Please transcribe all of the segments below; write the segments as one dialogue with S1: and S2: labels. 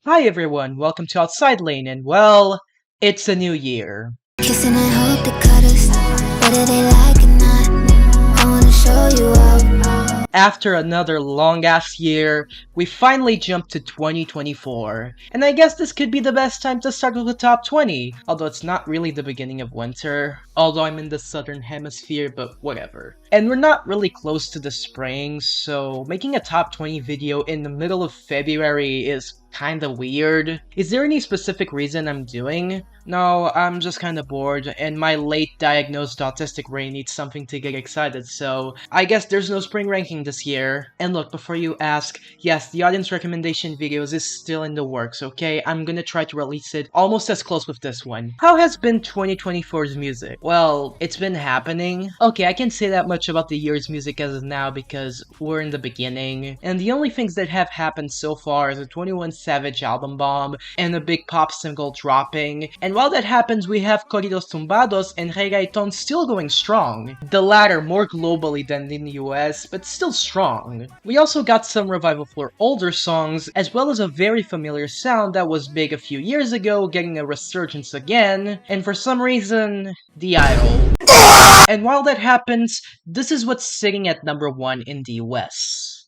S1: Hi everyone, welcome to Outside Lane, and well, it's a new year.
S2: Kissing, I hope they cut us. Whether they like it or not, I wanna show you up.
S1: After another long-ass year, we finally jumped to 2024, and I guess this could be the best time to start with the top 20, although it's not really the beginning of winter, although I'm in the southern hemisphere, but whatever. And we're not really close to the spring, so making a top 20 video in the middle of February is kinda weird. Is there any specific reason I'm doing? No, I'm just kinda bored, and my late diagnosed autistic brain needs something to get excited, so I guess there's no spring ranking this year. And look, before you ask, yes, the audience recommendation videos is still in the works, okay? I'm gonna try to release it almost as close with this one. How has been 2024's music? Well, it's been happening. Okay, I can say that much about the year's music as of now because we're in the beginning, and the only things that have happened so far is a 21 Savage album bomb and a big pop single dropping, and while that happens, we have corridos tumbados and reggaeton still going strong, the latter more globally than in the US, but still strong. We also got some revival for older songs, as well as a very familiar sound that was big a few years ago getting a resurgence again, and for some reason, The Idol. And while that happens, this is what's sitting at number 1 in the US.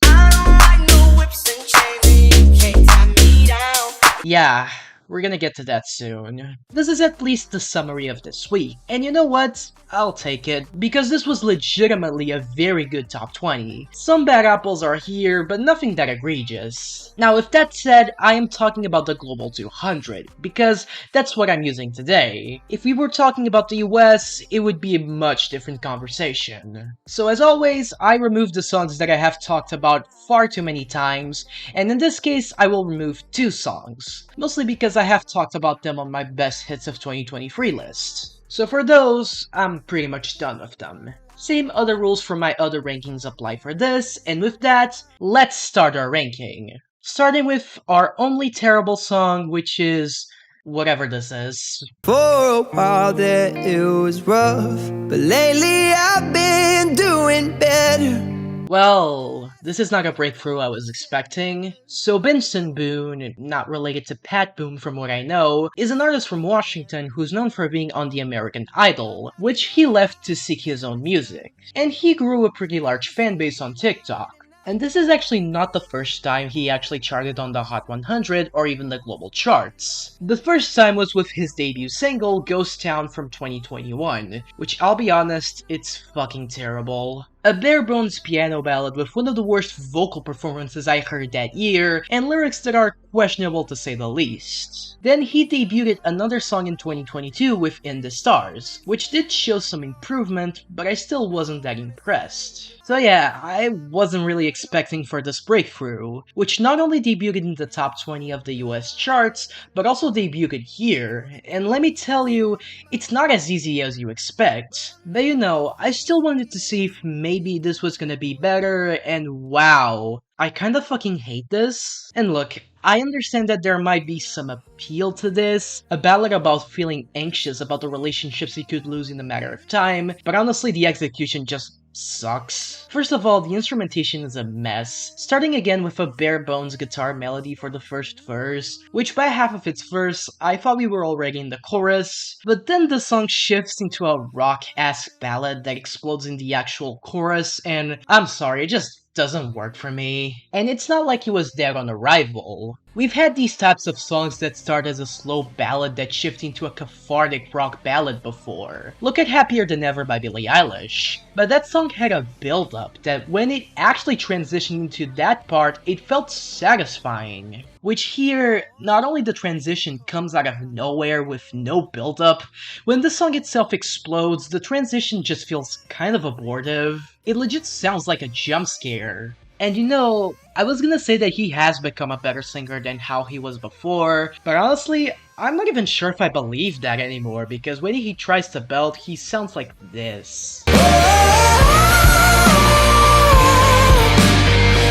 S1: Yeah, we're gonna get to that soon. This is at least the summary of this week, and you know what? I'll take it, because this was legitimately a very good top 20. Some bad apples are here, but nothing that egregious. Now, with that said, I am talking about the Global 200, because that's what I'm using today. If we were talking about the US, it would be a much different conversation. So as always, I removed the songs that I have talked about far too many times, and in this case, I will remove 2 songs. Mostly because I have talked about them on my best hits of 2023 list. So for those, I'm pretty much done with them. Same other rules for my other rankings apply for this, and with that, let's start our ranking. Starting with our only terrible song, which is whatever this is.
S3: For a while there it was rough, but lately I've been doing better.
S1: Well, this is not a breakthrough I was expecting. So Benson Boone, not related to Pat Boone from what I know, is an artist from Washington who's known for being on the American Idol, which he left to seek his own music. And he grew a pretty large fan base on TikTok. And this is actually not the first time he actually charted on the Hot 100 or even the global charts. The first time was with his debut single, Ghost Town from 2021, which I'll be honest, it's fucking terrible. A bare-bones piano ballad with one of the worst vocal performances I heard that year, and lyrics that are questionable to say the least. Then he debuted another song in 2022 with In the Stars, which did show some improvement, but I still wasn't that impressed. So yeah, I wasn't really expecting for this breakthrough, which not only debuted in the top 20 of the US charts, but also debuted here, and let me tell you, it's not as easy as you expect. But you know, I still wanted to see if maybe this was gonna be better, and wow, I kinda fucking hate this. And look, I understand that there might be some appeal to this, a ballad about feeling anxious about the relationships you could lose in a matter of time, but honestly the execution just sucks. First of all, the instrumentation is a mess, starting again with a bare-bones guitar melody for the first verse, which by half of its verse, I thought we were already in the chorus, but then the song shifts into a rock-esque ballad that explodes in the actual chorus, and I'm sorry, it just doesn't work for me. And it's not like he was there on arrival. We've had these types of songs that start as a slow ballad that shift into a cathartic rock ballad before. Look at Happier Than Ever by Billie Eilish. But that song had a build-up that when it actually transitioned into that part, it felt satisfying. Which here, not only the transition comes out of nowhere with no build-up, when the song itself explodes, the transition just feels kind of abortive. It legit sounds like a jump scare. And you know, I was gonna say that he has become a better singer than how he was before, but honestly, I'm not even sure if I believe that anymore, because when he tries to belt, he sounds like this.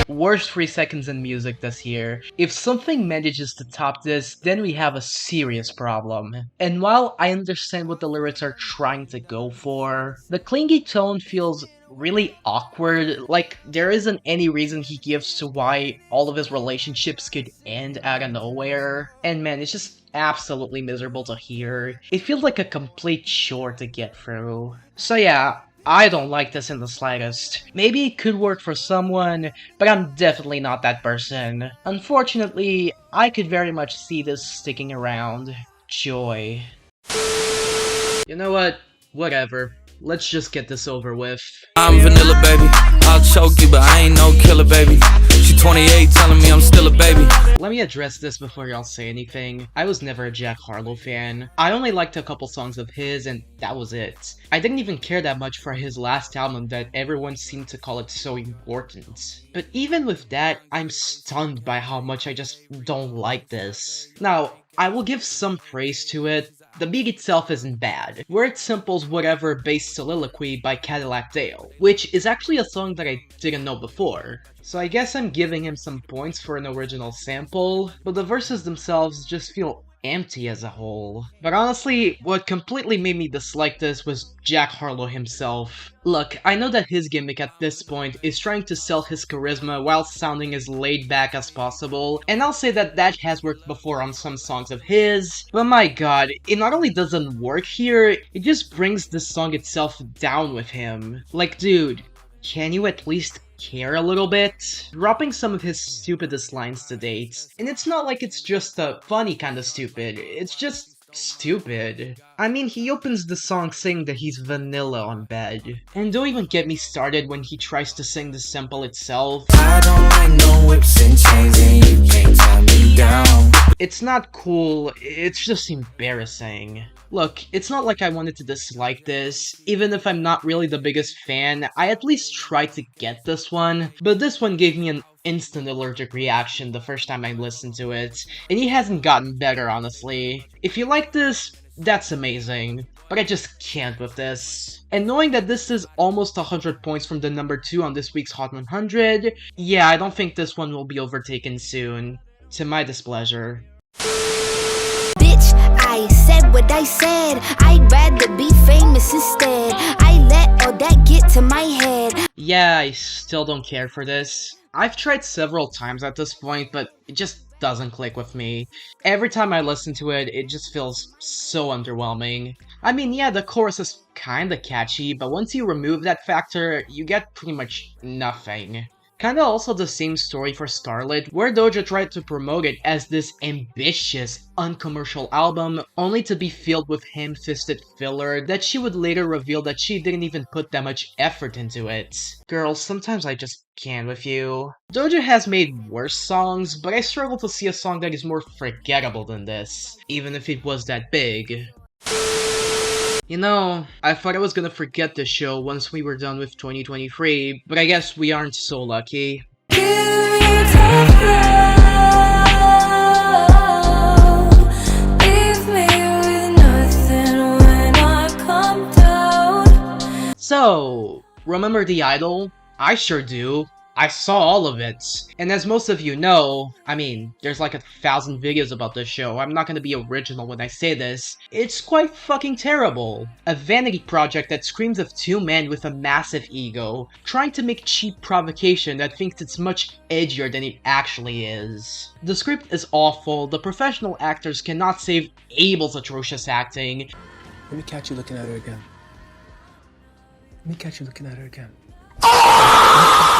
S1: Worst 3 seconds in music this year. If something manages to top this, then we have a serious problem. And while I understand what the lyrics are trying to go for, the clingy tone feels really awkward. Like, there isn't any reason he gives to why all of his relationships could end out of nowhere. And man, it's just absolutely miserable to hear. It feels like a complete chore to get through. So yeah, I don't like this in the slightest. Maybe it could work for someone, but I'm definitely not that person. Unfortunately, I could very much see this sticking around. Joy. You know what? Whatever. Let's just get this over with.
S4: I'm vanilla, baby. I'll choke you, but I ain't no killer, baby. She 28, telling me I'm still a baby.
S1: Let me address this before y'all say anything. I was never a Jack Harlow fan. I only liked a couple songs of his, and that was it. I didn't even care that much for his last album that everyone seemed to call it so important. But even with that, I'm stunned by how much I just don't like this. Now, I will give some praise to it. The beat itself isn't bad. Word Simple's Whatever Bass Soliloquy by Cadillac Dale, which is actually a song that I didn't know before. So I guess I'm giving him some points for an original sample, but the verses themselves just feel empty as a whole. But honestly, what completely made me dislike this was Jack Harlow himself. Look, I know that his gimmick at this point is trying to sell his charisma while sounding as laid back as possible, and I'll say that that has worked before on some songs of his, but my god, it not only doesn't work here, it just brings the song itself down with him. Like, dude, can you at least care a little bit? Dropping some of his stupidest lines to date, and it's not like it's just a funny kind of stupid, it's just stupid. I mean, he opens the song saying that he's vanilla on bed. And don't even get me started when he tries to sing the sample itself.
S4: I don't like no whips and chains and you can't tie me down.
S1: It's not cool, it's just embarrassing. Look, it's not like I wanted to dislike this. Even if I'm not really the biggest fan, I at least tried to get this one. But this one gave me an instant allergic reaction the first time I listened to it. And he hasn't gotten better, honestly. If you like this, that's amazing. But I just can't with this. And knowing that this is almost 100 points from the number 2 on this week's Hot 100, yeah, I don't think this one will be overtaken soon. To my displeasure.
S2: Bitch, I said what I said. I'd rather be famous instead. I let all that get to my head.
S1: Yeah, I still don't care for this. I've tried several times at this point, but it just doesn't click with me. Every time I listen to it, it just feels so underwhelming. I mean, yeah, the chorus is kinda catchy, but once you remove that factor, you get pretty much nothing. Kinda also the same story for Starlet, where Doja tried to promote it as this ambitious, uncommercial album, only to be filled with ham-fisted filler that she would later reveal that she didn't even put that much effort into it. Girl, sometimes I just can't with you. Doja has made worse songs, but I struggle to see a song that is more forgettable than this, even if it was that big. You know, I thought I was gonna forget this show once we were done with 2023, but I guess we aren't so lucky. So, remember The Idol? I sure do. I saw all of it. And as most of you know, I mean, there's like 1,000 videos about this show, I'm not gonna be original when I say this, it's quite fucking terrible. A vanity project that screams of two men with a massive ego, trying to make cheap provocation that thinks it's much edgier than it actually is. The script is awful, the professional actors cannot save Abel's atrocious acting.
S5: Let me catch you looking at her again. Let me catch you looking at her again.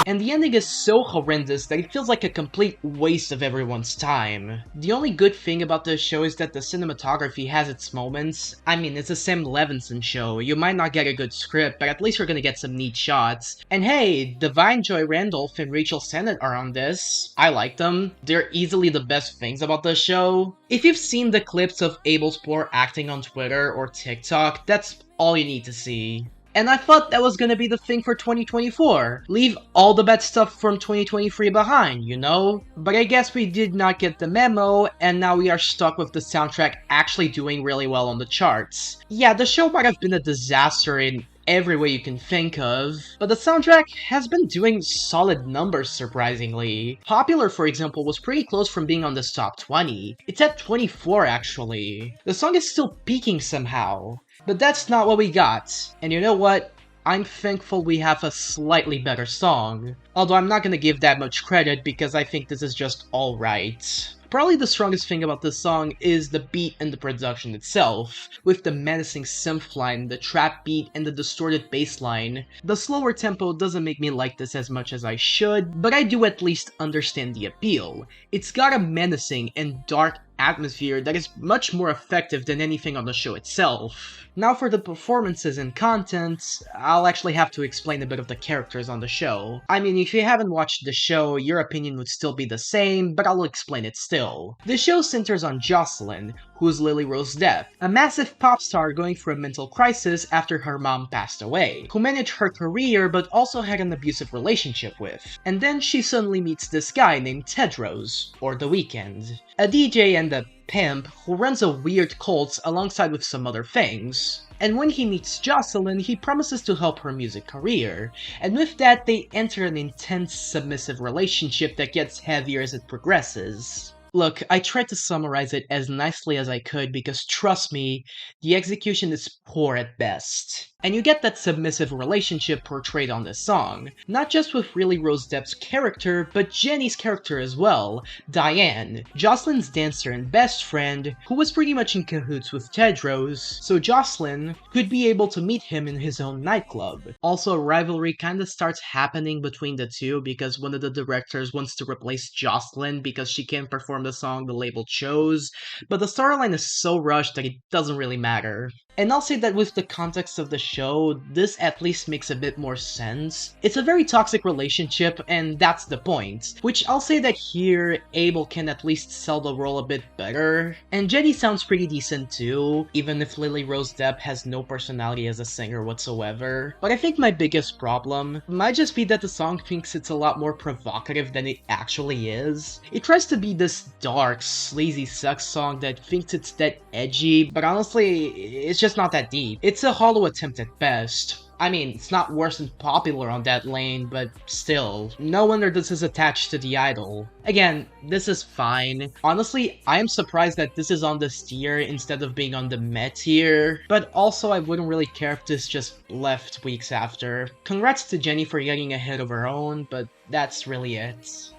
S1: And the ending is so horrendous that it feels like a complete waste of everyone's time. The only good thing about this show is that the cinematography has its moments. I mean, it's a Sam Levinson show, you might not get a good script, but at least you're gonna get some neat shots. And hey, Divine Joy Randolph and Rachel Sennett are on this. I like them. They're easily the best things about this show. If you've seen the clips of Abel's poor acting on Twitter or TikTok, that's all you need to see. And I thought that was gonna be the thing for 2024. Leave all the bad stuff from 2023 behind, you know? But I guess we did not get the memo, and now we are stuck with the soundtrack actually doing really well on the charts. Yeah, the show might have been a disaster in every way you can think of, but the soundtrack has been doing solid numbers surprisingly. Popular, for example, was pretty close from being on this top 20. It's at 24 actually. The song is still peaking somehow. But that's not what we got. And you know what? I'm thankful we have a slightly better song. Although I'm not gonna give that much credit because I think this is just alright. Probably the strongest thing about this song is the beat and the production itself, with the menacing synth line, the trap beat, and the distorted bass line. The slower tempo doesn't make me like this as much as I should, but I do at least understand the appeal. It's got a menacing and dark atmosphere that is much more effective than anything on the show itself. Now for the performances and content, I'll actually have to explain a bit of the characters on the show. I mean, if you haven't watched the show, your opinion would still be the same, but I'll explain it still. The show centers on Jocelyn, who's Lily Rose Depp, a massive pop star going through a mental crisis after her mom passed away, who managed her career but also had an abusive relationship with. And then she suddenly meets this guy named Tedros, or The Weeknd, a DJ and a pimp who runs a weird cult alongside with some other things. And when he meets Jocelyn, he promises to help her music career, and with that they enter an intense submissive relationship that gets heavier as it progresses. Look, I tried to summarize it as nicely as I could because trust me, the execution is poor at best. And you get that submissive relationship portrayed on this song, not just with Lily Rose Depp's character, but Jenny's character as well, Diane, Jocelyn's dancer and best friend, who was pretty much in cahoots with Tedros, so Jocelyn could be able to meet him in his own nightclub. Also, a rivalry kinda starts happening between the two because one of the directors wants to replace Jocelyn because she can't perform the song the label chose, but the storyline is so rushed that it doesn't really matter. And I'll say that with the context of the show, this at least makes a bit more sense. It's a very toxic relationship, and that's the point. Which I'll say that here, Abel can at least sell the role a bit better. And Jenny sounds pretty decent too, even if Lily Rose Depp has no personality as a singer whatsoever. But I think my biggest problem might just be that the song thinks it's a lot more provocative than it actually is. It tries to be this dark, sleazy sex song that thinks it's that edgy, but honestly, it's just not that deep. It's a hollow attempt at best. I mean, it's not worse than Popular on that lane, but still, no wonder this is attached to the idol. Again, this is fine. Honestly, I am surprised that this is on this tier instead of being on the meh tier, but also I wouldn't really care if this just left weeks after. Congrats to Jenny for getting ahead of her own, but that's really it.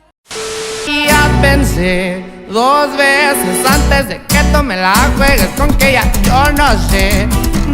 S3: Ya pensé 2 veces antes de que tú me la juegues con que ya yo no sé.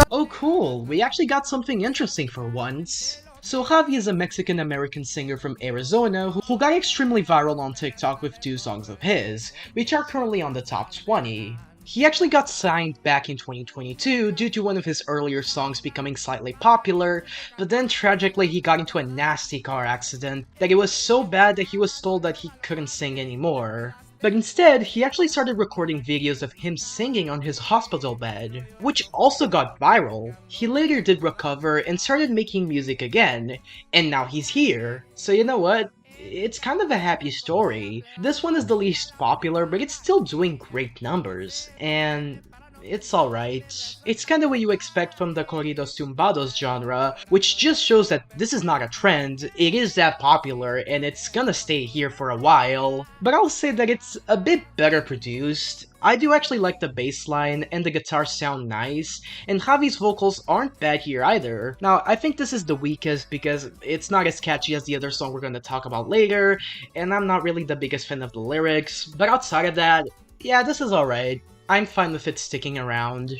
S1: Oh cool, we actually got something interesting for once. So Javi is a Mexican-American singer from Arizona who got extremely viral on TikTok with 2 songs of his, which are currently on the top 20. He actually got signed back in 2022 due to one of his earlier songs becoming slightly popular, but then tragically he got into a nasty car accident that it was so bad that he was told that he couldn't sing anymore. But instead, he actually started recording videos of him singing on his hospital bed, which also got viral. He later did recover and started making music again, and now he's here. So you know what? It's kind of a happy story. This one is the least popular, but it's still doing great numbers, and it's alright. It's kinda what you expect from the corridos tumbados genre, which just shows that this is not a trend, it is that popular, and it's gonna stay here for a while. But I'll say that it's a bit better produced. I do actually like the bass line, and the guitars sound nice, and Javi's vocals aren't bad here either. Now, I think this is the weakest because it's not as catchy as the other song we're gonna talk about later, and I'm not really the biggest fan of the lyrics, but outside of that, yeah, this is alright. I'm fine with it sticking around.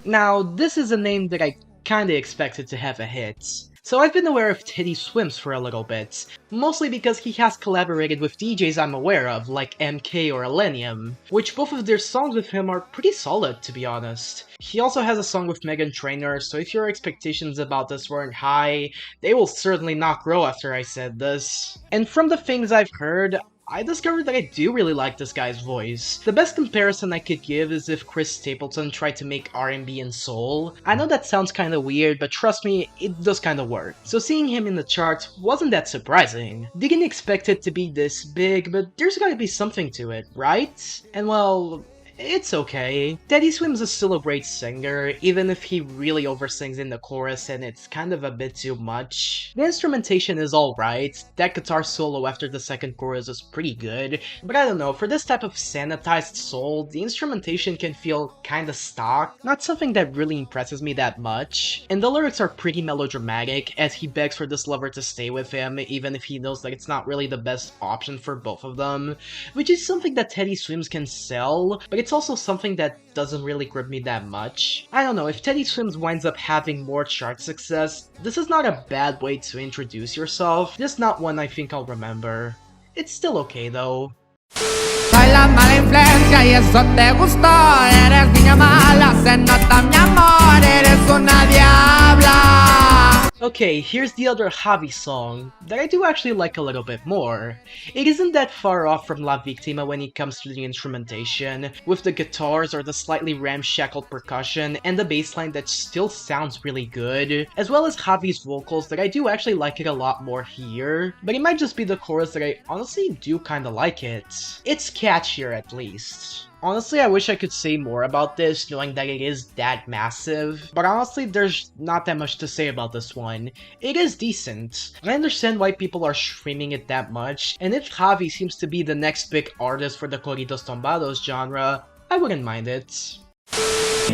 S1: Now, this is a name that I kinda expected to have a hit. So I've been aware of Teddy Swims for a little bit, mostly because he has collaborated with DJs I'm aware of, like MK or Illenium, which both of their songs with him are pretty solid, to be honest. He also has a song with Meghan Trainor, so if your expectations about this weren't high, they will certainly not grow after I said this. And from the things I've heard, I discovered that I do really like this guy's voice. The best comparison I could give is if Chris Stapleton tried to make R&B and soul. I know that sounds kinda weird, but trust me, it does kinda work. So seeing him in the charts wasn't that surprising. Didn't expect it to be this big, but there's gotta be something to it, right? And well, It's okay. Teddy Swims is still a great singer, even if he really oversings in the chorus and it's kind of a bit too much. The instrumentation is alright, that guitar solo after the second chorus is pretty good, but I don't know, for this type of sanitized soul, the instrumentation can feel kinda stock, not something that really impresses me that much. And the lyrics are pretty melodramatic, as he begs for this lover to stay with him, even if he knows that it's not really the best option for both of them, which is something that Teddy Swims can sell, but it's also something that doesn't really grip me that much. I don't know, if Teddy Swims winds up having more chart success, this is not a bad way to introduce yourself, just not one I think I'll remember. It's still okay though.
S3: Soy la mala influencia y eso te gustó. Eres niña mala, se nota mi amor. Eres una diabla.
S1: Okay, here's the other Javi song that I do actually like a little bit more. It isn't that far off from La Victima when it comes to the instrumentation, with the guitars or the slightly ramshackled percussion and the bassline that still sounds really good, as well as Javi's vocals that I do actually like it a lot more here, but it might just be the chorus that I honestly do kinda like it. It's catchier at least. Honestly, I wish I could say more about this, knowing that it is that massive, but honestly, there's not that much to say about this one. It is decent. I understand why people are streaming it that much, and if Javi seems to be the next big artist for the corridos tumbados genre, I wouldn't mind it.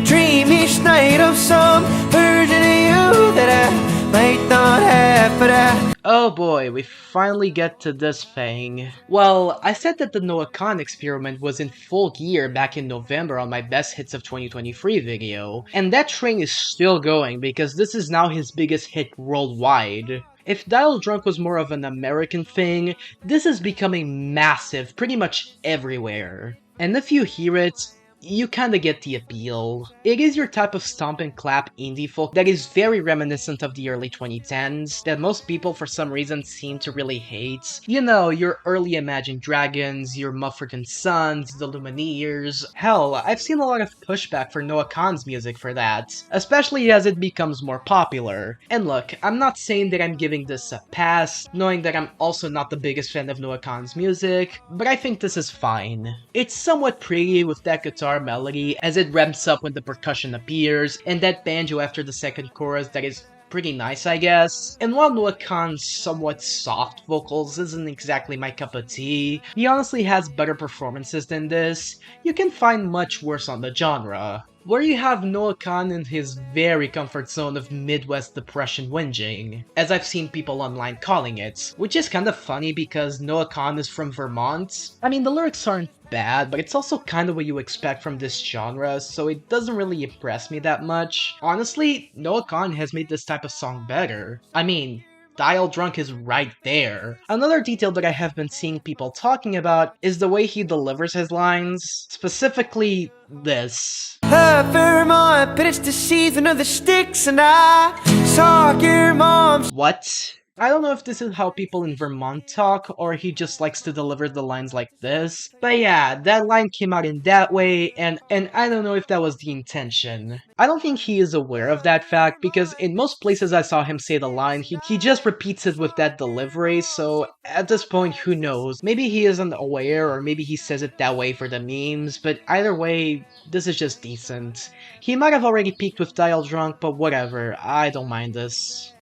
S6: Dream each night of some version of you that I might not have, but
S1: Oh boy, we finally get to this thing. Well, I said that the Noah Khan experiment was in full gear back in November on my Best Hits of 2023 video, and that train is still going because this is now his biggest hit worldwide. If Dial Drunk was more of an American thing, this is becoming massive pretty much everywhere. And if you hear it, you kinda get the appeal. It is your type of stomp and clap indie folk that is very reminiscent of the early 2010s, that most people for some reason seem to really hate. You know, your early Imagine Dragons, your Mumford & Sons, the Lumineers. Hell, I've seen a lot of pushback for Noah Khan's music for that, especially as it becomes more popular. And look, I'm not saying that I'm giving this a pass, knowing that I'm also not the biggest fan of Noah Khan's music, but I think this is fine. It's somewhat pretty with that guitar melody as it ramps up when the percussion appears, and that banjo after the second chorus that is pretty nice, I guess. And while Noah Khan's somewhat soft vocals isn't exactly my cup of tea, he honestly has better performances than this. You can find much worse on the genre, where you have Noah Khan in his very comfort zone of Midwest depression whinging, as I've seen people online calling it, which is kinda funny because Noah Khan is from Vermont. I mean, the lyrics aren't bad, but it's also kinda what you expect from this genre, so it doesn't really impress me that much. Honestly, Noah Khan has made this type of song better. I mean, Dial Drunk is right there. Another detail that I have been seeing people talking about is the way he delivers his lines, specifically this.
S6: Vermont, but it's the season of the sticks, and I saw your mom's.
S1: What? I don't know if this is how people in Vermont talk, or he just likes to deliver the lines like this, but yeah, that line came out in that way, and I don't know if that was the intention. I don't think he is aware of that fact, because in most places I saw him say the line, he just repeats it with that delivery, so at this point, who knows? Maybe he isn't aware, or maybe he says it that way for the memes, but either way, this is just decent. He might have already peaked with Dial Drunk, but whatever, I don't mind this.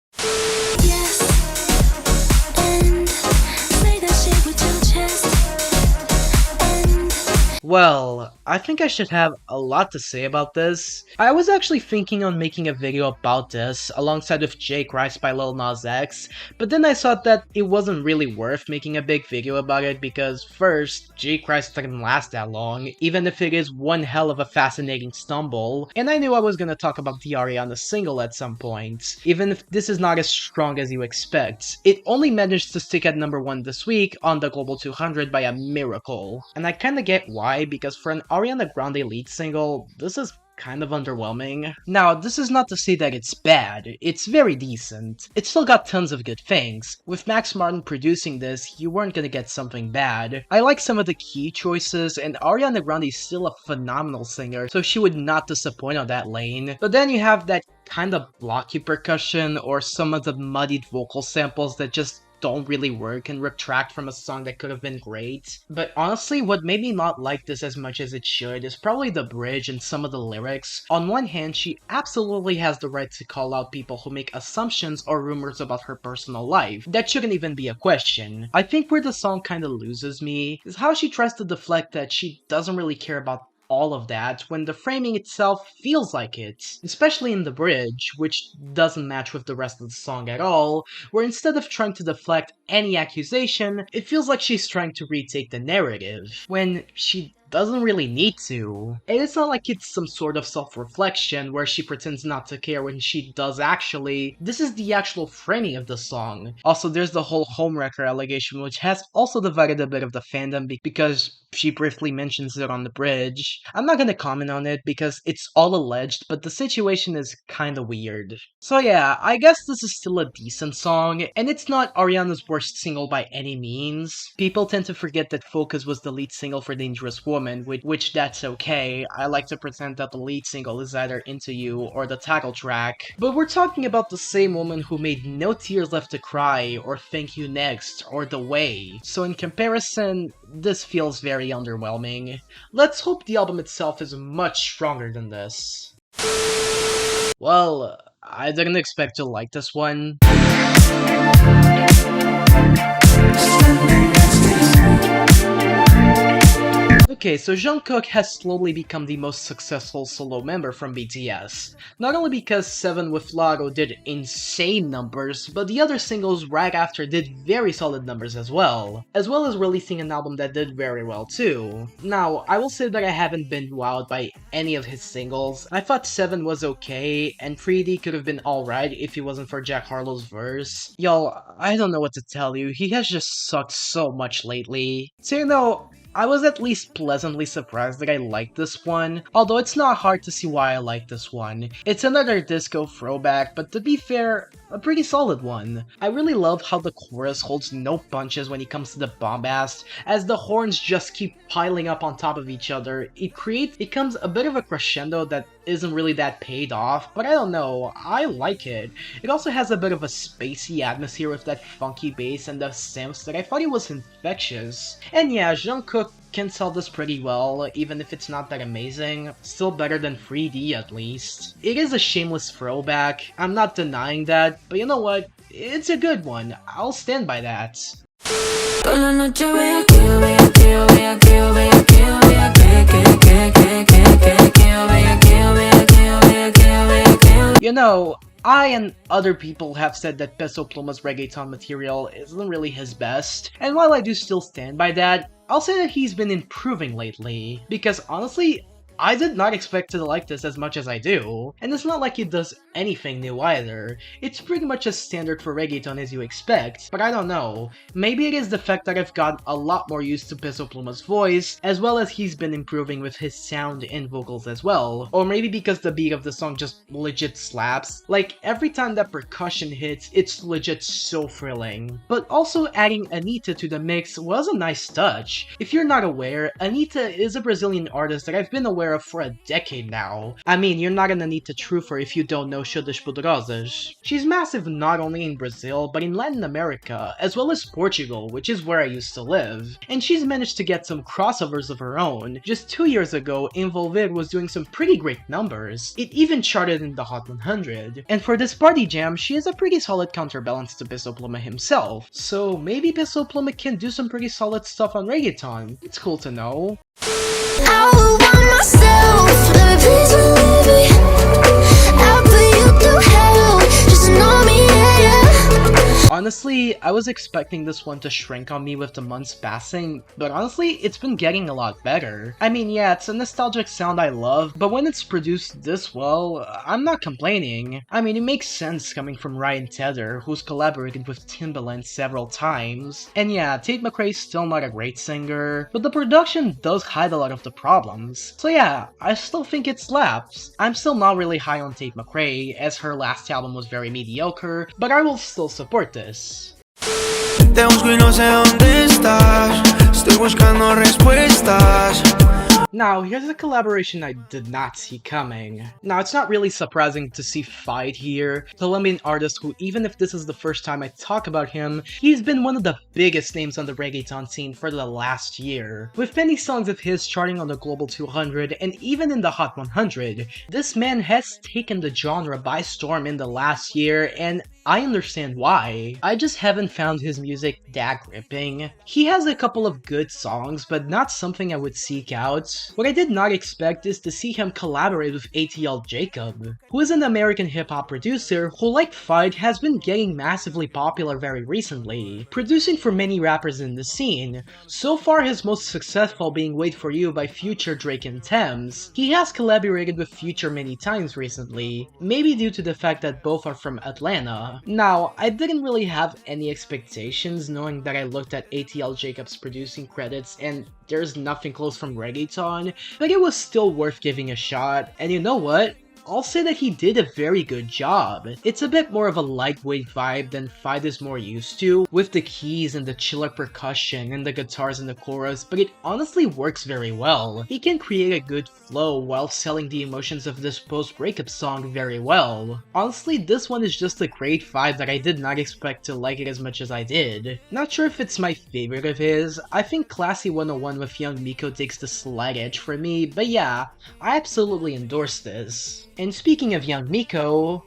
S1: Well, I think I should have a lot to say about this. I was actually thinking on making a video about this alongside with J. Christ by Lil Nas X, but then I thought that it wasn't really worth making a big video about it because first, J. Christ didn't last that long, even if it is one hell of a fascinating stumble, and I knew I was gonna talk about the Ariana single at some point, even if this is not as strong as you expect. It only managed to stick at number 1 this week on the Global 200 by a miracle, and I kinda get why, because for an Ariana Grande lead single, this is kind of underwhelming. Now, this is not to say that it's bad, it's very decent. It's still got tons of good things. With Max Martin producing this, you weren't gonna get something bad. I like some of the key choices, and Ariana Grande is still a phenomenal singer, so she would not disappoint on that lane. But then you have that kind of blocky percussion, or some of the muddied vocal samples that just don't really work and retract from a song that could have been great. But honestly, what made me not like this as much as it should is probably the bridge and some of the lyrics. On one hand, she absolutely has the right to call out people who make assumptions or rumors about her personal life. That shouldn't even be a question. I think where the song kinda loses me is how she tries to deflect that she doesn't really care about all of that when the framing itself feels like it, especially in the bridge, which doesn't match with the rest of the song at all, where instead of trying to deflect any accusation, it feels like she's trying to retake the narrative, when she doesn't really need to. And it's not like it's some sort of self-reflection where she pretends not to care when she does actually. This is the actual framing of the song. Also, there's the whole homewrecker allegation, which has also divided a bit of the fandom because she briefly mentions it on the bridge. I'm not gonna comment on it because it's all alleged, but the situation is kinda weird. So yeah, I guess this is still a decent song, and it's not Ariana's worst single by any means. People tend to forget that Focus was the lead single for Dangerous Woman, which that's okay. I like to pretend that the lead single is either Into You or the title track. But we're talking about the same woman who made No Tears Left to Cry, or Thank You Next, or The Way. So in comparison, this feels very underwhelming. Let's hope the album itself is much stronger than this. Well, I didn't expect to like this one. Okay, so Jungkook has slowly become the most successful solo member from BTS. Not only because 7 with Lago did insane numbers, but the other singles right after did very solid numbers as well as releasing an album that did very well too. Now, I will say that I haven't been wowed by any of his singles. I thought 7 was okay, and 3D could have been alright if it wasn't for Jack Harlow's verse. Y'all, I don't know what to tell you, he has just sucked so much lately. So you know, I was at least pleasantly surprised that I liked this one, although it's not hard to see why I like this one. It's another disco throwback, but to be fair, a pretty solid one. I really love how the chorus holds no punches when it comes to the bombast, as the horns just keep piling up on top of each other. It comes a bit of a crescendo that isn't really that paid off, but I don't know, I like it. It also has a bit of a spacey atmosphere with that funky bass and the synths that I thought it was infectious. And yeah, Jungkook can sell this pretty well, even if it's not that amazing. Still better than 3D at least. It is a shameless throwback, I'm not denying that, but you know what? It's a good one. I'll stand by that. You know, I and other people have said that Peso Pluma's reggaeton material isn't really his best, and while I do still stand by that, I'll say that he's been improving lately, because honestly, I did not expect to like this as much as I do, and it's not like it does anything new either. It's pretty much as standard for reggaeton as you expect, but I don't know. Maybe it is the fact that I've gotten a lot more used to Peso Pluma's voice, as well as he's been improving with his sound and vocals as well. Or maybe because the beat of the song just legit slaps. Like, every time that percussion hits, it's legit so thrilling. But also adding Anitta to the mix was a nice touch. If you're not aware, Anitta is a Brazilian artist that I've been aware of for a decade now. I mean, you're not an Anitta truther if you don't know Chudas Poderosas. She's massive not only in Brazil, but in Latin America, as well as Portugal, which is where I used to live. And she's managed to get some crossovers of her own. Just 2 years ago, Envolver was doing some pretty great numbers. It even charted in the Hot 100. And for this party jam, she is a pretty solid counterbalance to Peso Pluma himself. So maybe Peso Pluma can do some pretty solid stuff on reggaeton. It's cool to know.
S2: I would want myself, let me please believe it. I'll put you through hell, just know me, yeah, yeah.
S1: Honestly, I was expecting this one to shrink on me with the months passing, but honestly, it's been getting a lot better. I mean, yeah, it's a nostalgic sound I love, but when it's produced this well, I'm not complaining. I mean, it makes sense coming from Ryan Tedder, who's collaborated with Timbaland several times. And yeah, Tate McRae's still not a great singer, but the production does hide a lot of the problems. So yeah, I still think it slaps. I'm still not really high on Tate McRae, as her last album was very mediocre, but I will still support this.
S6: Te busco y no sé dónde estás. Estoy buscando respuestas.
S1: Now, here's a collaboration I did not see coming. Now, it's not really surprising to see Feid here, Colombian artist who, even if this is the first time I talk about him, he's been one of the biggest names on the reggaeton scene for the last year. With many songs of his charting on the Global 200 and even in the Hot 100, this man has taken the genre by storm in the last year, and I understand why. I just haven't found his music that gripping. He has a couple of good songs, but not something I would seek out. What I did not expect is to see him collaborate with ATL Jacob, who is an American hip-hop producer who, like Feid, has been getting massively popular very recently, producing for many rappers in the scene. So far, his most successful being Wait For You by Future, Drake, and Thames. He has collaborated with Future many times recently, maybe due to the fact that both are from Atlanta. Now, I didn't really have any expectations knowing that I looked at ATL Jacob's producing credits and there's nothing close from reggaeton, but it was still worth giving a shot, and you know what? I'll say that he did a very good job. It's a bit more of a lightweight vibe than Feid is more used to, with the keys and the chiller percussion and the guitars in the chorus, but it honestly works very well. He can create a good flow while selling the emotions of this post-breakup song very well. Honestly, this one is just a great vibe that I did not expect to like it as much as I did. Not sure if it's my favorite of his. I think Classy 101 with Young Miko takes the slight edge for me, but yeah, I absolutely endorse this. And speaking of Young Miko,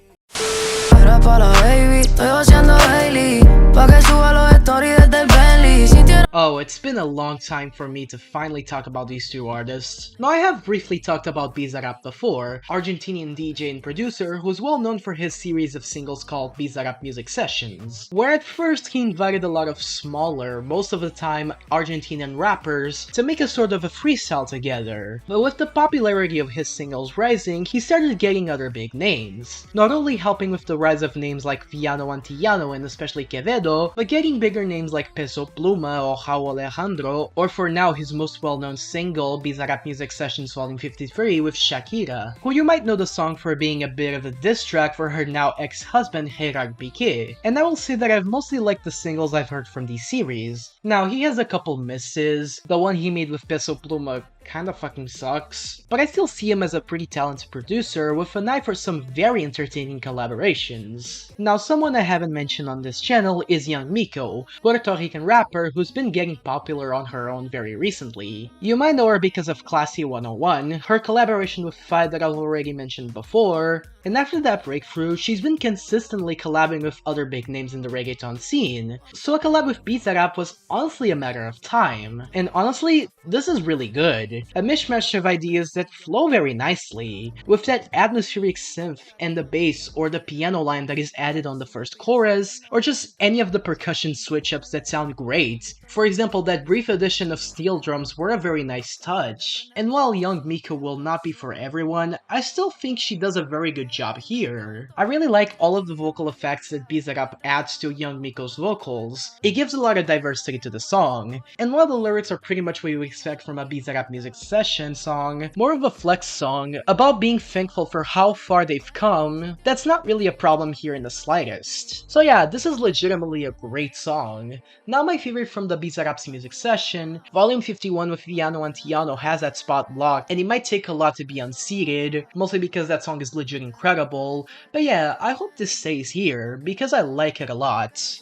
S1: oh, it's been a long time for me to finally talk about these two artists. Now, I have briefly talked about Bizarrap before, Argentinian DJ and producer who's well known for his series of singles called Bizarrap Music Sessions, where at first he invited a lot of smaller, most of the time Argentinian rappers, to make a sort of a freestyle together. But with the popularity of his singles rising, he started getting other big names, not only helping with the rise of names like Viano Antillano and especially Quevedo, but getting bigger names like Peso, Pluma, or Raul Alejandro, or for now his most well-known single, Bizarrap Music Sessions Volume 53 with Shakira, who you might know the song for being a bit of a diss track for her now ex-husband Gerard Piqué, and I will say that I've mostly liked the singles I've heard from these series. Now, he has a couple misses. The one he made with Peso Pluma kinda fucking sucks, but I still see him as a pretty talented producer with an eye for some very entertaining collaborations. Now, someone I haven't mentioned on this channel is Young Miko, Puerto Rican rapper who's been getting popular on her own very recently. You might know her because of Classy 101, her collaboration with Feid that I've already mentioned before, and after that breakthrough, she's been consistently collabing with other big names in the reggaeton scene, so a collab with Bizarrap was honestly a matter of time. And honestly, this is really good. A mishmash of ideas that flow very nicely, with that atmospheric synth and the bass or the piano line that is added on the first chorus, or just any of the percussion switch-ups that sound great. For example, that brief addition of steel drums were a very nice touch. And while Young Miko will not be for everyone, I still think she does a very good job here. I really like all of the vocal effects that Bizarrap adds to Young Miko's vocals. It gives a lot of diversity to the song, and while the lyrics are pretty much what you expect from a Bizarrap Music Session song, more of a flex song about being thankful for how far they've come, that's not really a problem here in the slightest. So yeah, this is legitimately a great song. Now my favorite from the Bizarrap's Music Session, Volume 51 with Viano Antillano has that spot locked, and it might take a lot to be unseated, mostly because that song is legit incredible, but yeah, I hope this stays here, because I like it a lot.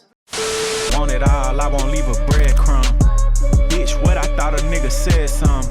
S7: Want it all, I won't leave a breadcrumb. Bitch, what I thought a nigga said some.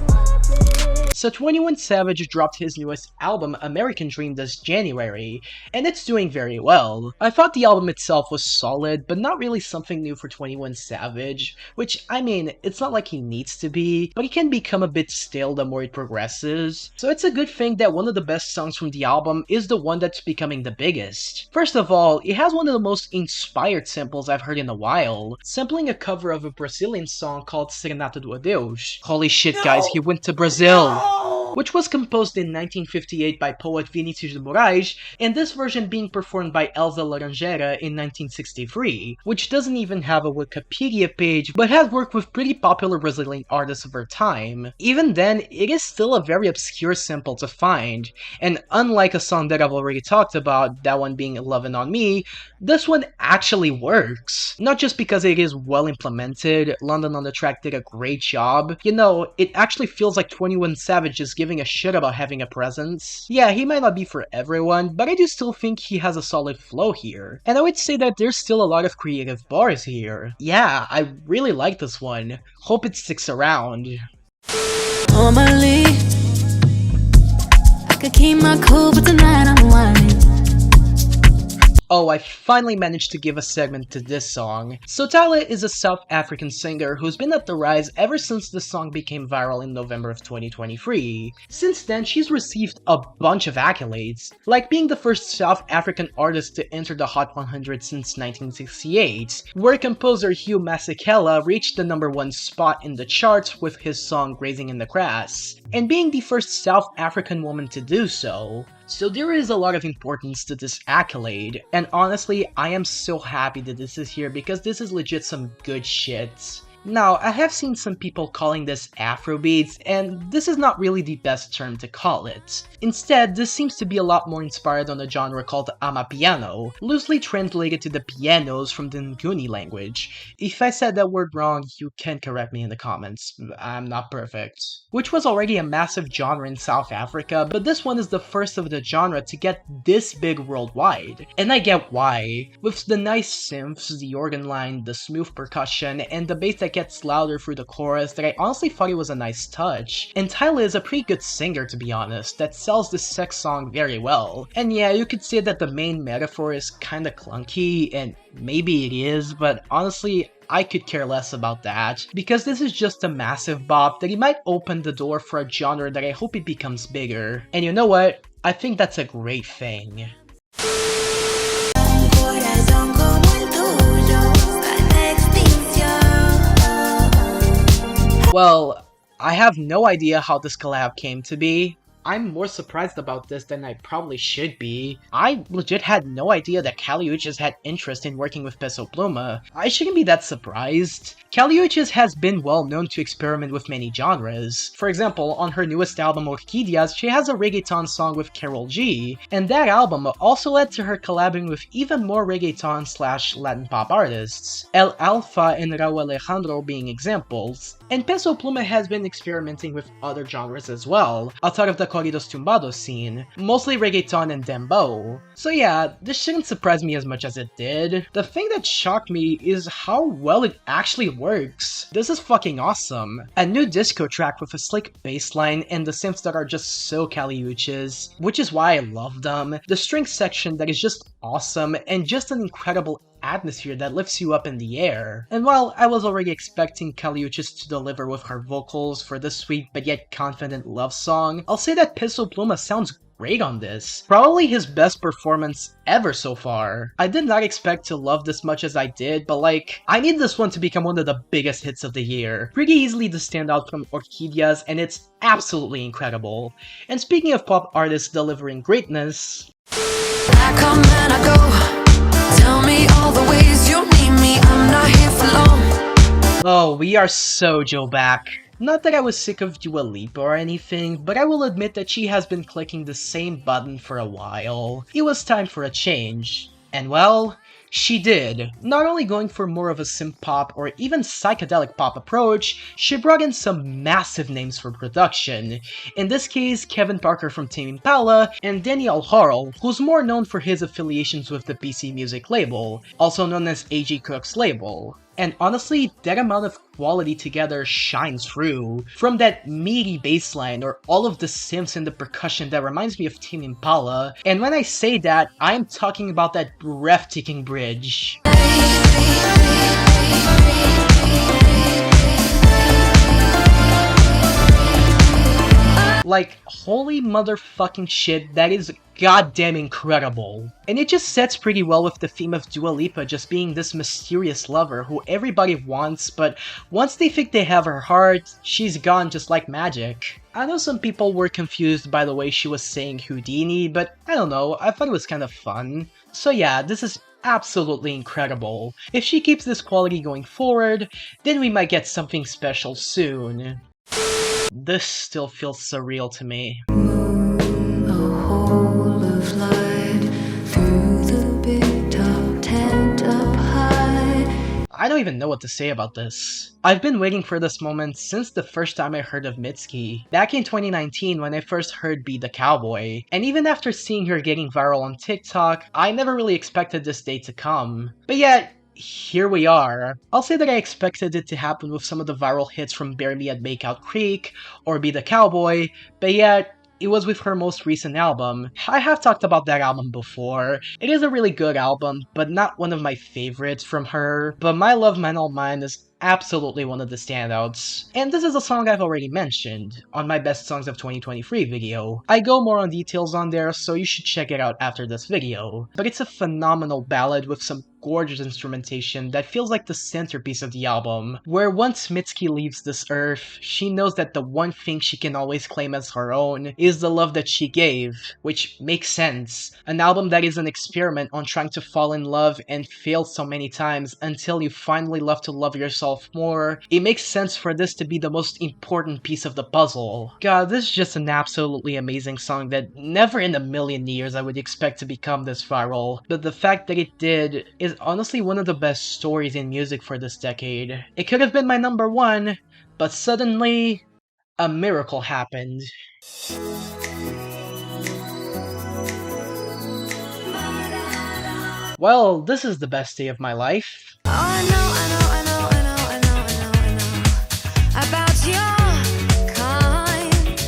S1: So 21 Savage dropped his newest album, American Dream, this January, and it's doing very well. I thought the album itself was solid, but not really something new for 21 Savage, which, I mean, it's not like he needs to be, but he can become a bit stale the more it progresses. So it's a good thing that one of the best songs from the album is the one that's becoming the biggest. First of all, it has one of the most inspired samples I've heard in a while, sampling a cover of a Brazilian song called Serenata do Adeus. Holy shit, guys, he went to Brazil! which was composed in 1958 by poet Vinicius de Moraes, and this version being performed by Elza Laranjeira in 1963, which doesn't even have a Wikipedia page, but has worked with pretty popular Brazilian artists of her time. Even then, it is still a very obscure sample to find, and unlike a song that I've already talked about, that one being Lovin' On Me, this one actually works. Not just because it is well implemented, London on the Track did a great job. You know, it actually feels like 21 Savage is giving a shit about having a presence. Yeah, he might not be for everyone, but I do still think he has a solid flow here. And I would say that there's still a lot of creative bars here. Yeah, I really like this one. Hope it sticks around.
S2: Normally, I could keep my cool, but tonight I'm whining.
S1: Oh, I finally managed to give a segment to this song. So Tyla is a South African singer who's been at the rise ever since the song became viral in November of 2023. Since then, she's received a bunch of accolades, like being the first South African artist to enter the Hot 100 since 1968, where composer Hugh Masekela reached the #1 spot in the charts with his song Grazing in the Grass, and being the first South African woman to do so. So there is a lot of importance to this accolade, and honestly, I am so happy that this is here because this is legit some good shit. Now, I have seen some people calling this Afrobeats, and this is not really the best term to call it. Instead, this seems to be a lot more inspired on a genre called Amapiano, loosely translated to the pianos from the Nguni language. If I said that word wrong, you can correct me in the comments. I'm not perfect. Which was already a massive genre in South Africa, but this one is the first of the genre to get this big worldwide. And I get why. With the nice synths, the organ line, the smooth percussion, and the bass that gets louder through the chorus, that I honestly thought it was a nice touch. And Tyla is a pretty good singer, to be honest, that sells this sex song very well. And yeah, you could say that the main metaphor is kinda clunky, and maybe it is, but honestly, I could care less about that, because this is just a massive bop that it might open the door for a genre that I hope it becomes bigger. And you know what? I think that's a great thing. Well, I have no idea how this collab came to be. I'm more surprised about this than I probably should be. I legit had no idea that Kali Uchis had interest in working with Peso Pluma. I shouldn't be that surprised. Kali Uchis has been well known to experiment with many genres. For example, on her newest album Orquídeas, she has a reggaeton song with Karol G, and that album also led to her collabing with even more reggaeton/Latin pop artists, El Alfa and Raul Alejandro being examples. And Peso Pluma has been experimenting with other genres as well, outside of the corridos tumbados scene, mostly reggaeton and dembow. So yeah, this shouldn't surprise me as much as it did. The thing that shocked me is how well it actually works. This is fucking awesome. A new disco track with a slick bass line and the synths that are just so Kali Uchis, which is why I love them. The string section that is just awesome, and just an incredible atmosphere that lifts you up in the air. And while I was already expecting Kali Uchis to deliver with her vocals for this sweet but yet confident love song, I'll say that Peso Pluma sounds great on this. Probably his best performance ever so far. I did not expect to love this much as I did, but like, I need this one to become one of the biggest hits of the year. Pretty easily to stand out from Orquídeas, and it's absolutely incredible. And speaking of pop artists delivering greatness,
S2: I come and I go. Tell me all the ways you need me. I'm not here for long.
S1: oh, we are so Joe back. Not that I was sick of Dua Lipa or anything, but I will admit that she has been clicking the same button for a while. It was time for a change. And well, she did. Not only going for more of a synth pop or even psychedelic pop approach, she brought in some massive names for production. In this case, Kevin Parker from Tame Impala, and Daniel Harlow, who's more known for his affiliations with the PC Music label, also known as A.G. Cook's label. And honestly, that amount of quality together shines through. From that meaty bassline or all of the synths and the percussion that reminds me of Tame Impala. And when I say that, I'm talking about that breathtaking bridge. Like, holy motherfucking shit, that is goddamn incredible. And it just sets pretty well with the theme of Dua Lipa just being this mysterious lover who everybody wants, but once they think they have her heart, she's gone just like magic. I know some people were confused by the way she was saying Houdini, but I don't know, I thought it was kind of fun. So yeah, this is absolutely incredible. If she keeps this quality going forward, then we might get something special soon. This still feels surreal to me. I don't even know what to say about this. I've been waiting for this moment since the first time I heard of Mitski, back in 2019 when I first heard Be the Cowboy, and even after seeing her getting viral on TikTok, I never really expected this day to come. But yet, here we are. I'll say that I expected it to happen with some of the viral hits from Bury Me at Bakeout Creek, or Be the Cowboy, but yet, it was with her most recent album. I have talked about that album before. It is a really good album, but not one of my favorites from her. But My Love, Mine All Mine is absolutely one of the standouts. And this is a song I've already mentioned on my Best Songs of 2023 video. I go more on details on there, so you should check it out after this video. But it's a phenomenal ballad with some gorgeous instrumentation that feels like the centerpiece of the album, where once Mitski leaves this earth, she knows that the one thing she can always claim as her own is the love that she gave, which makes sense. An album that is an experiment on trying to fall in love and fail so many times until you finally love to love yourself more, it makes sense for this to be the most important piece of the puzzle. God, this is just an absolutely amazing song that never in a million years I would expect to become this viral, but the fact that it did is honestly one of the best stories in music for this decade. It could have been my number one, but suddenly, a miracle happened. Well, this is the best day of my life.
S2: Oh, I know about your kind.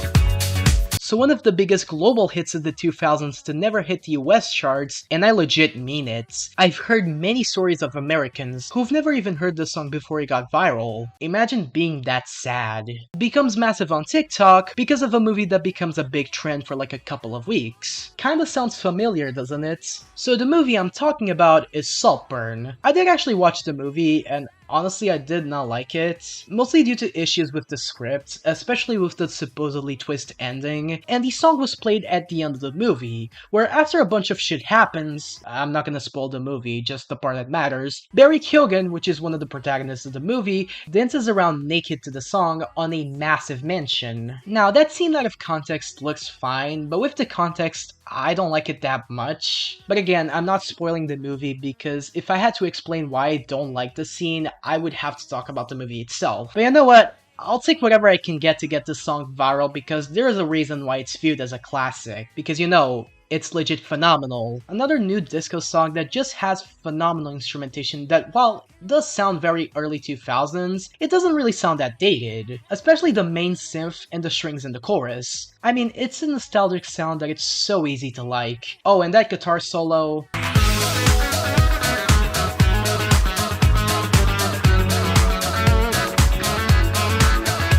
S1: So one of the biggest global hits of the 2000s to never hit the US charts, and I legit mean it. I've heard many stories of Americans who've never even heard the song before it got viral. Imagine being that sad. It becomes massive on TikTok because of a movie that becomes a big trend for like a couple of weeks. Kinda sounds familiar, doesn't it? So the movie I'm talking about is Saltburn. I did actually watch the movie, and honestly, I did not like it, mostly due to issues with the script, especially with the supposedly twist ending, and the song was played at the end of the movie, where after a bunch of shit happens, I'm not gonna spoil the movie, just the part that matters, Barry Keoghan, which is one of the protagonists of the movie, dances around naked to the song on a massive mansion. Now, that scene out of context looks fine, but with the context, I don't like it that much. But again, I'm not spoiling the movie because if I had to explain why I don't like the scene, I would have to talk about the movie itself. But you know what? I'll take whatever I can get to get this song viral because there is a reason why it's viewed as a classic. Because you know, it's legit phenomenal. Another new disco song that just has phenomenal instrumentation that, while it does sound very early 2000s, it doesn't really sound that dated. Especially the main synth and the strings in the chorus. I mean, it's a nostalgic sound that it's so easy to like. Oh, and that guitar solo...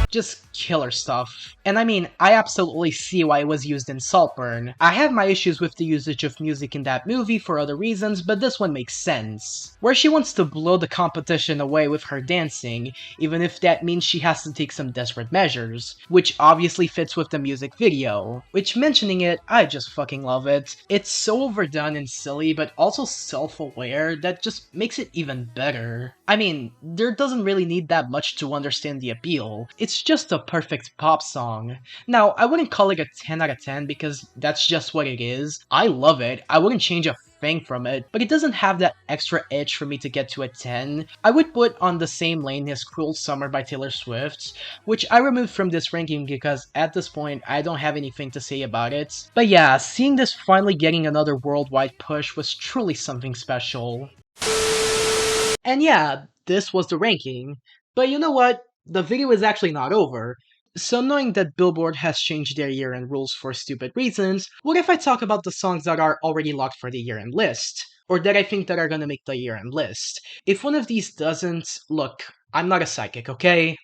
S1: just killer stuff. And I mean, I absolutely see why it was used in Saltburn. I have my issues with the usage of music in that movie for other reasons, but this one makes sense. Where she wants to blow the competition away with her dancing, even if that means she has to take some desperate measures, which obviously fits with the music video. Which, mentioning it, I just fucking love it. It's so overdone and silly, but also self-aware that just makes it even better. I mean, there doesn't really need that much to understand the appeal. It's just a perfect pop song. Now, I wouldn't call it a 10 out of 10 because that's just what it is. I love it. I wouldn't change a thing from it, but it doesn't have that extra edge for me to get to a 10. I would put on the same lane as Cruel Summer by Taylor Swift, which I removed from this ranking because at this point, I don't have anything to say about it. But yeah, seeing this finally getting another worldwide push was truly something special. And yeah, this was the ranking. But you know what? The video is actually not over. So knowing that Billboard has changed their year-end rules for stupid reasons, what if I talk about the songs that are already locked for the year-end list? Or that I think that are gonna make the year-end list? If one of these doesn't, look, I'm not a psychic, okay?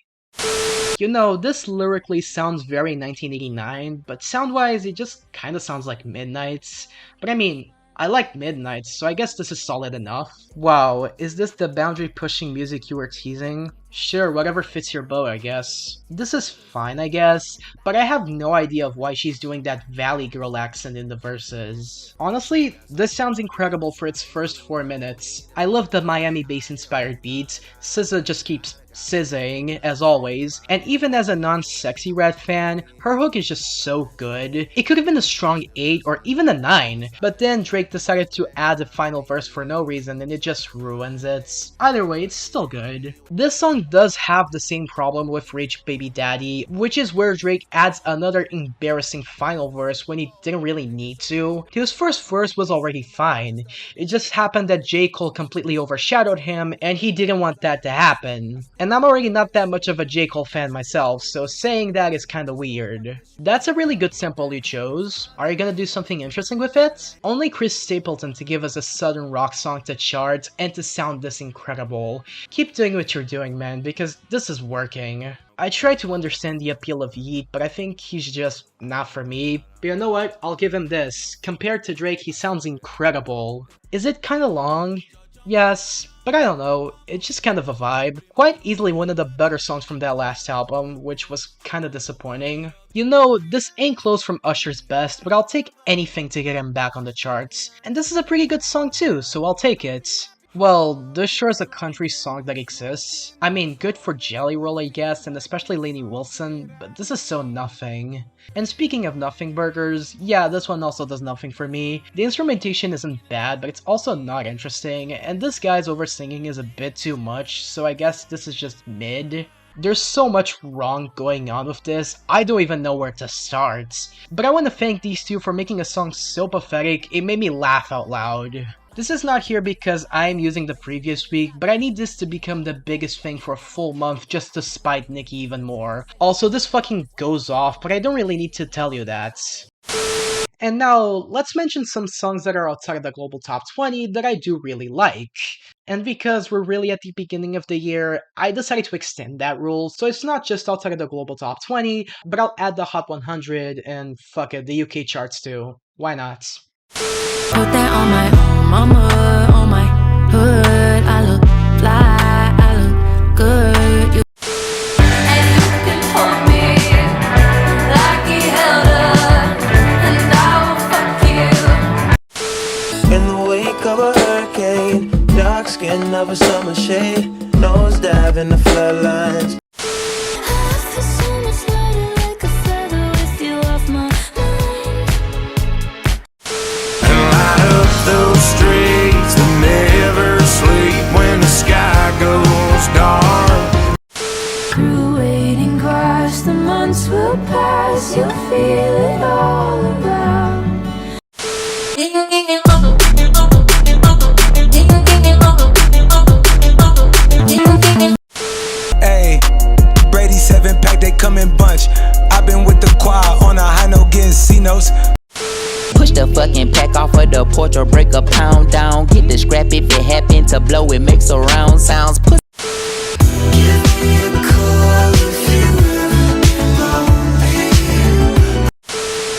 S1: You know, this lyrically sounds very 1989, but sound-wise it just kinda sounds like Midnight's. But I mean, I like Midnight's, so I guess this is solid enough. Wow, is this the boundary-pushing music you were teasing? Sure, whatever fits your boat, I guess. This is fine, I guess, but I have no idea of why she's doing that Valley Girl accent in the verses. Honestly, this sounds incredible for its first 4 minutes. I love the Miami bass-inspired beats, SZA just keeps sizzing, as always, and even as a non-sexy Red fan, her hook is just so good. It could have been a strong 8 or even a 9, but then Drake decided to add the final verse for no reason and it just ruins it. Either way, it's still good. This song does have the same problem with Rich Baby Daddy, which is where Drake adds another embarrassing final verse when he didn't really need to. His first verse was already fine, it just happened that J. Cole completely overshadowed him and he didn't want that to happen. And I'm already not that much of a J. Cole fan myself, so saying that is kinda weird. That's a really good sample you chose. Are you gonna do something interesting with it? Only Chris Stapleton to give us a southern rock song to chart and to sound this incredible. Keep doing what you're doing, man, because this is working. I try to understand the appeal of Yeet, but I think he's just not for me. But you know what? I'll give him this. Compared to Drake, he sounds incredible. Is it kinda long? Yes, but I don't know, it's just kind of a vibe. Quite easily one of the better songs from that last album, which was kinda disappointing. You know, this ain't close from Usher's best, but I'll take anything to get him back on the charts. And this is a pretty good song too, so I'll take it. Well, this sure is a country song that exists. I mean, good for Jelly Roll, I guess, and especially Lainey Wilson, but this is so nothing. And speaking of nothing burgers, yeah, this one also does nothing for me. The instrumentation isn't bad, but it's also not interesting, and this guy's over-singing is a bit too much, so I guess this is just mid. There's so much wrong going on with this, I don't even know where to start. But I want to thank these two for making a song so pathetic, it made me laugh out loud. This is not here because I'm using the previous week, but I need this to become the biggest thing for a full month just to spite Nicki even more. Also, this fucking goes off, but I don't really need to tell you that. And now, let's mention some songs that are outside of the global top 20 that I do really like. And because we're really at the beginning of the year, I decided to extend that rule, so it's not just outside of the global top 20, but I'll add the Hot 100 and fuck it, the UK charts too. Why not?
S2: Put that on my mama, on my hood. I look fly, I look good. And you can hold me like you held her, and I will fuck you.
S6: In the wake of a hurricane, dark skin of a summer shade, nose dive in the floodlines.
S2: I feel so much lighter like a feather with you off my mind.
S7: Those streets that never sleep when the sky goes dark.
S2: Through waiting grass, the months will pass. You'll feel it all around.
S8: Hey, Brady 7-pack, they come in bunch. I've been with the choir on a high note getting C notes.
S9: Push the fucking pack off of the porch or break a pound down. Get the scrap if it happen to blow, it makes a round sounds.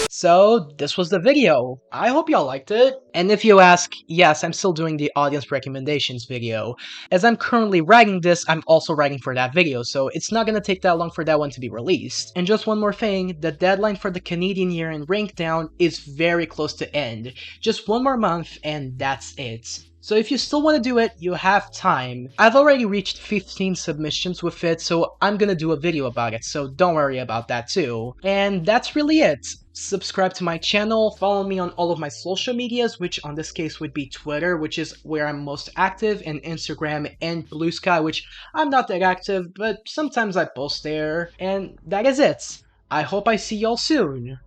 S1: So, this was the video. I hope y'all liked it. And if you ask, yes, I'm still doing the audience recommendations video. As I'm currently writing this, I'm also writing for that video, so it's not gonna take that long for that one to be released. And just one more thing, the deadline for the Canadian year in Rank Down is very close to end. Just one more month, and that's it. So if you still want to do it, you have time. I've already reached 15 submissions with it, so I'm gonna do a video about it, so don't worry about that too. And that's really it. Subscribe to my channel, follow me on all of my social medias, which on this case would be Twitter, which is where I'm most active, and Instagram and Blue Sky, which I'm not that active, but sometimes I post there. And that is it. I hope I see y'all soon.